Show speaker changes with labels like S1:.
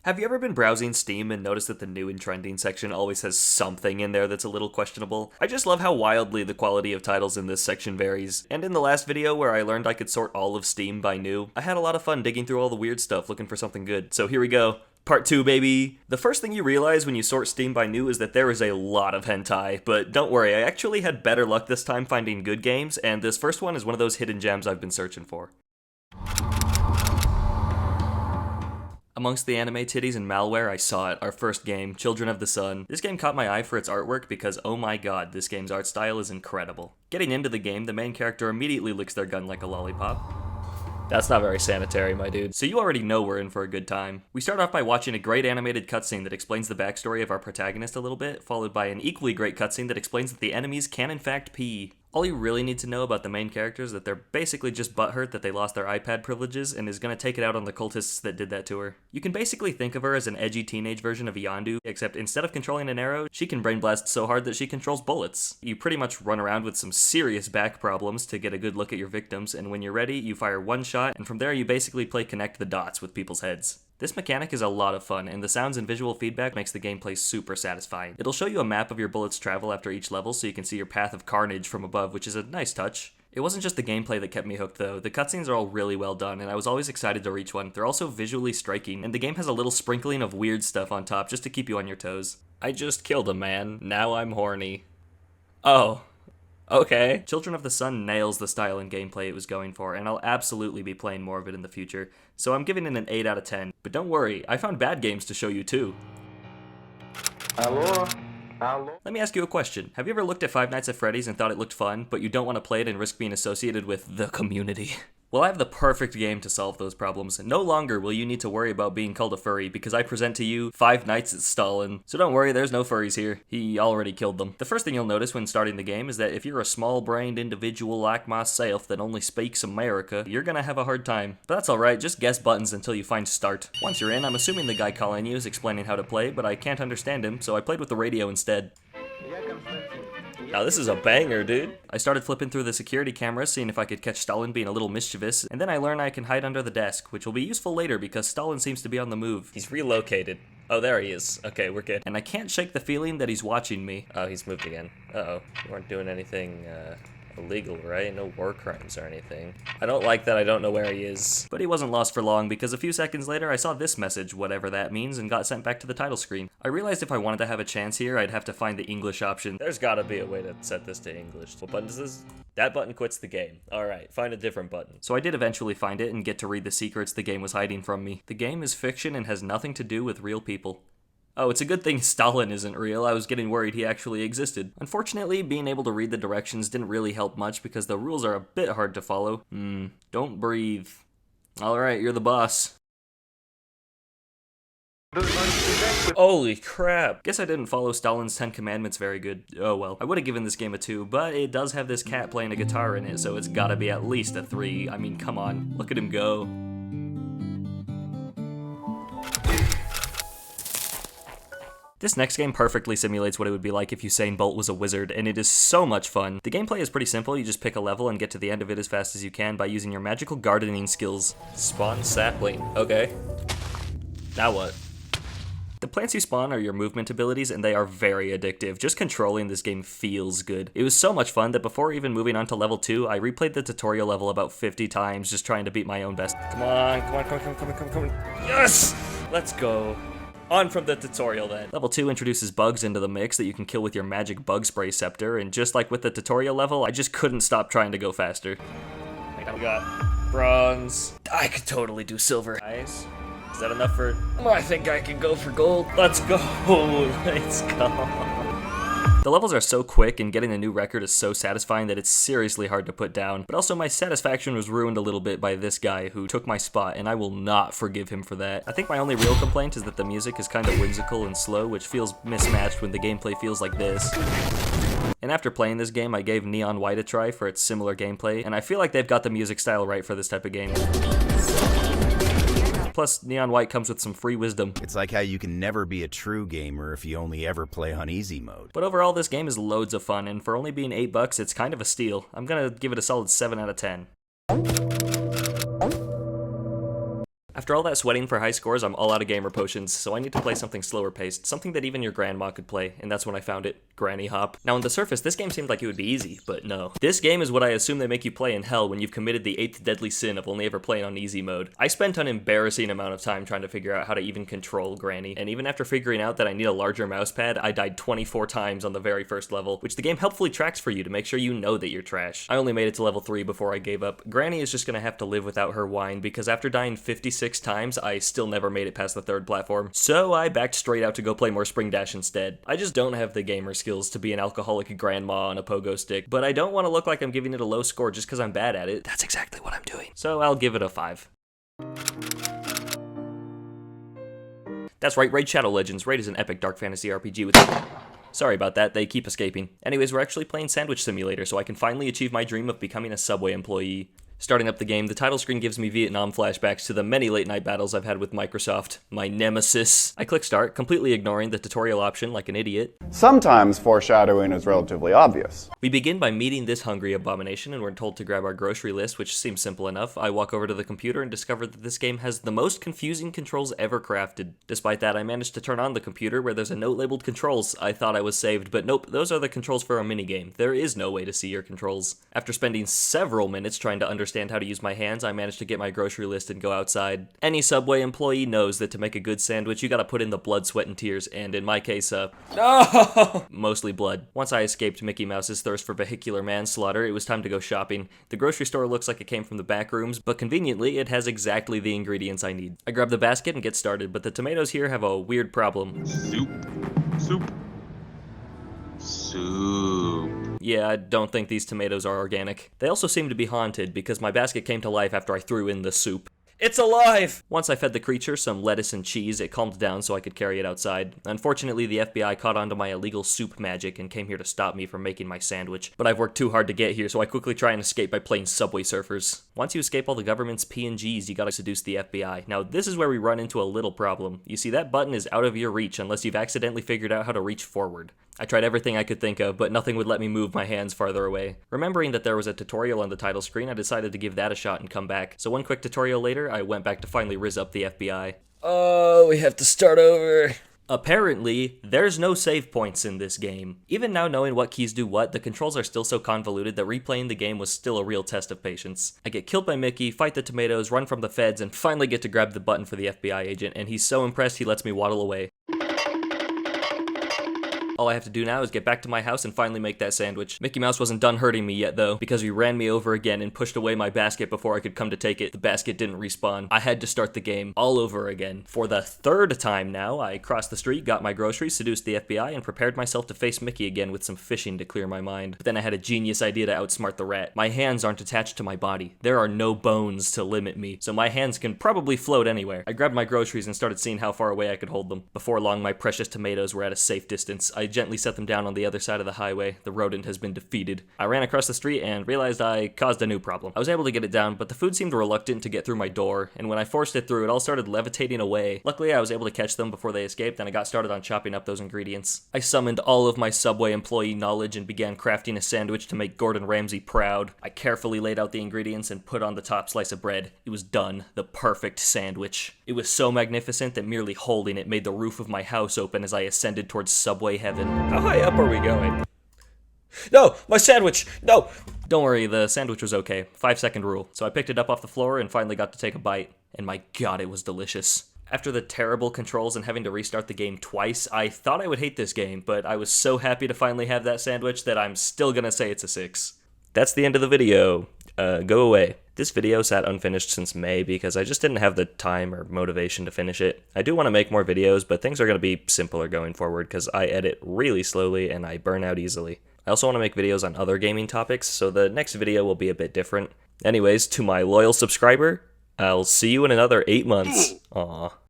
S1: Have you ever been browsing Steam and noticed that the new and trending section always has something in there that's a little questionable? I just love how wildly the quality of titles in this section varies. And in the last video where I learned I could sort all of Steam by new, I had a lot of fun digging through all the weird stuff looking for something good. So here we go. Part 2, baby! The first thing you realize when you sort Steam by new is that there is a lot of hentai, but don't worry, I actually had better luck this time finding good games, and this first one is one of those hidden gems I've been searching for. Amongst the anime titties and malware, I saw it, our first game, Children of the Sun. This game caught my eye for its artwork because, oh my god, this game's art style is incredible. Getting into the game, the main character immediately licks their gun like a lollipop. That's not very sanitary, my dude. So you already know we're in for a good time. We start off by watching a great animated cutscene that explains the backstory of our protagonist a little bit, followed by an equally great cutscene that explains that the enemies can in fact pee. All you really need to know about the main characters is that they're basically just butthurt that they lost their iPad privileges and is gonna take it out on the cultists that did that to her. You can basically think of her as an edgy teenage version of Yondu, except instead of controlling an arrow, she can brain blast so hard that she controls bullets. You pretty much run around with some serious back problems to get a good look at your victims, and when you're ready, you fire one shot, and from there you basically play connect the dots with people's heads. This mechanic is a lot of fun, and the sounds and visual feedback makes the gameplay super satisfying. It'll show you a map of your bullets' travel after each level so you can see your path of carnage from above, which is a nice touch. It wasn't just the gameplay that kept me hooked though. The cutscenes are all really well done, and I was always excited to reach one. They're also visually striking, and the game has a little sprinkling of weird stuff on top just to keep you on your toes. I just killed a man, now I'm horny. Oh. Okay. Children of the Sun nails the style and gameplay it was going for, and I'll absolutely be playing more of it in the future, so I'm giving it an 8 out of 10. But don't worry, I found bad games to show you too.
S2: Hello? Hello?
S1: Let me ask you a question. Have you ever looked at Five Nights at Freddy's and thought it looked fun, but you don't want to play it and risk being associated with the community? Well, I have the perfect game to solve those problems. No longer will you need to worry about being called a furry, because I present to you Five Nights at Stalin. So don't worry, there's no furries here. He already killed them. The first thing you'll notice when starting the game is that if you're a small-brained individual like myself that only speaks America, you're gonna have a hard time. But that's alright, just guess buttons until you find start. Once you're in, I'm assuming the guy calling you is explaining how to play, but I can't understand him, so I played with the radio instead. Now this is a banger, dude. I started flipping through the security cameras, seeing if I could catch Stalin being a little mischievous, and then I learned I can hide under the desk, which will be useful later because Stalin seems to be on the move. He's relocated. Oh, there he is. Okay, we're good. And I can't shake the feeling that he's watching me. Oh, he's moved again. Uh-oh. You weren't doing anything, illegal, right? No war crimes or anything. I don't like that I don't know where he is. But he wasn't lost for long, because a few seconds later I saw this message, whatever that means, and got sent back to the title screen. I realized if I wanted to have a chance here, I'd have to find the English option. There's gotta be a way to set this to English. What button is this? That button quits the game. Alright, find a different button. So I did eventually find it and get to read the secrets the game was hiding from me. The game is fiction and has nothing to do with real people. Oh, it's a good thing Stalin isn't real. I was getting worried he actually existed. Unfortunately, being able to read the directions didn't really help much because the rules are a bit hard to follow. Don't breathe. Alright, you're the boss. Holy crap. Guess I didn't follow Stalin's 10 Commandments very good. Oh well. I would have given this game a 2, but it does have this cat playing a guitar in it, so it's gotta be at least a 3. I mean, come on. Look at him go. This next game perfectly simulates what it would be like if Usain Bolt was a wizard, and it is so much fun. The gameplay is pretty simple. You just pick a level and get to the end of it as fast as you can by using your magical gardening skills. Spawn sapling. Okay. Now what? The plants you spawn are your movement abilities, and they are very addictive. Just controlling this game feels good. It was so much fun that before even moving on to level 2, I replayed the tutorial level about 50 times just trying to beat my own best. Come on, come on, come on, come on, come on, come on. Yes! Let's go. On from the tutorial then. Level 2 introduces bugs into the mix that you can kill with your magic bug spray scepter, and just like with the tutorial level, I just couldn't stop trying to go faster. We got bronze. I could totally do silver. Nice. Is that enough for... Oh, I think I can go for gold. Let's go. Let's go. The levels are so quick, and getting a new record is so satisfying that it's seriously hard to put down. But also my satisfaction was ruined a little bit by this guy who took my spot, and I will not forgive him for that. I think my only real complaint is that the music is kind of whimsical and slow, which feels mismatched when the gameplay feels like this. And after playing this game, I gave Neon White a try for its similar gameplay, and I feel like they've got the music style right for this type of game. Plus, Neon White comes with some free wisdom.
S3: It's like how you can never be a true gamer if you only ever play on easy mode.
S1: But overall, this game is loads of fun, and for only being $8, it's kind of a steal. I'm gonna give it a solid 7 out of 10. After all that sweating for high scores, I'm all out of gamer potions, so I need to play something slower paced, something that even your grandma could play, and that's when I found it, Granny Hop. Now on the surface, this game seemed like it would be easy, but no. This game is what I assume they make you play in hell when you've committed the 8th deadly sin of only ever playing on easy mode. I spent an embarrassing amount of time trying to figure out how to even control Granny, and even after figuring out that I need a larger mouse pad, I died 24 times on the very first level, which the game helpfully tracks for you to make sure you know that you're trash. I only made it to level 3 before I gave up. Granny is just gonna have to live without her wine, because after dying 56 times, I still never made it past the 3rd platform. So I backed straight out to go play more Spring Dash instead. I just don't have the gamer skills to be an alcoholic grandma on a pogo stick, but I don't want to look like I'm giving it a low score just because I'm bad at it. That's exactly what I'm doing. So I'll give it a 5. That's right, Raid Shadow Legends. Raid is an epic dark fantasy RPG with... Sorry about that, they keep escaping. Anyways, we're actually playing Sandwich Simulator, so I can finally achieve my dream of becoming a Subway employee. Starting up the game, the title screen gives me Vietnam flashbacks to the many late-night battles I've had with Microsoft, my nemesis. I click start, completely ignoring the tutorial option like an idiot.
S2: Sometimes foreshadowing is relatively obvious.
S1: We begin by meeting this hungry abomination, and we're told to grab our grocery list, which seems simple enough. I walk over to the computer and discover that this game has the most confusing controls ever crafted. Despite that, I managed to turn on the computer where there's a note labeled controls. I thought I was saved, but nope, those are the controls for a minigame. There is no way to see your controls. After spending several minutes trying to understand how to use my hands, I managed to get my grocery list and go outside. Any Subway employee knows that to make a good sandwich, you gotta put in the blood, sweat, and tears, and in my case, no! Mostly blood. Once I escaped Mickey Mouse's thirst for vehicular manslaughter, it was time to go shopping. The grocery store looks like it came from the back rooms, but conveniently, it has exactly the ingredients I need. I grab the basket and get started, but the tomatoes here have a weird problem.
S4: Soup.
S1: Yeah, I don't think these tomatoes are organic. They also seem to be haunted because my basket came to life after I threw in the soup. It's alive! Once I fed the creature some lettuce and cheese, it calmed down so I could carry it outside. Unfortunately, the FBI caught on to my illegal soup magic and came here to stop me from making my sandwich. But I've worked too hard to get here, so I quickly try and escape by playing Subway Surfers. Once you escape all the government's P&Gs, you gotta seduce the FBI. Now, this is where we run into a little problem. You see, that button is out of your reach unless you've accidentally figured out how to reach forward. I tried everything I could think of, but nothing would let me move my hands farther away. Remembering that there was a tutorial on the title screen, I decided to give that a shot and come back. So one quick tutorial later, I went back to finally rizz up the FBI. Oh, we have to start over. Apparently, there's no save points in this game. Even now knowing what keys do what, the controls are still so convoluted that replaying the game was still a real test of patience. I get killed by Mickey, fight the tomatoes, run from the feds, and finally get to grab the button for the FBI agent, and he's so impressed he lets me waddle away. All I have to do now is get back to my house and finally make that sandwich. Mickey Mouse wasn't done hurting me yet though, because he ran me over again and pushed away my basket before I could come to take it. The basket didn't respawn. I had to start the game all over again. For the 3rd time now, I crossed the street, got my groceries, seduced the FBI, and prepared myself to face Mickey again with some fishing to clear my mind. But then I had a genius idea to outsmart the rat. My hands aren't attached to my body. There are no bones to limit me, so my hands can probably float anywhere. I grabbed my groceries and started seeing how far away I could hold them. Before long, my precious tomatoes were at a safe distance. I gently set them down on the other side of the highway. The rodent has been defeated. I ran across the street and realized I caused a new problem. I was able to get it down, but the food seemed reluctant to get through my door, and when I forced it through, it all started levitating away. Luckily, I was able to catch them before they escaped, and I got started on chopping up those ingredients. I summoned all of my Subway employee knowledge and began crafting a sandwich to make Gordon Ramsay proud. I carefully laid out the ingredients and put on the top slice of bread. It was done. The perfect sandwich. It was so magnificent that merely holding it made the roof of my house open as I ascended towards Subway heaven. How high up are we going? No! My sandwich! No! Don't worry, the sandwich was okay. 5-second rule. So I picked it up off the floor and finally got to take a bite. And my god, it was delicious. After the terrible controls and having to restart the game twice, I thought I would hate this game, but I was so happy to finally have that sandwich that I'm still gonna say it's a 6. That's the end of the video. Go away. This video sat unfinished since May because I just didn't have the time or motivation to finish it. I do want to make more videos, but things are going to be simpler going forward because I edit really slowly and I burn out easily. I also want to make videos on other gaming topics, so the next video will be a bit different. Anyways, to my loyal subscriber, I'll see you in another 8 months. Aww.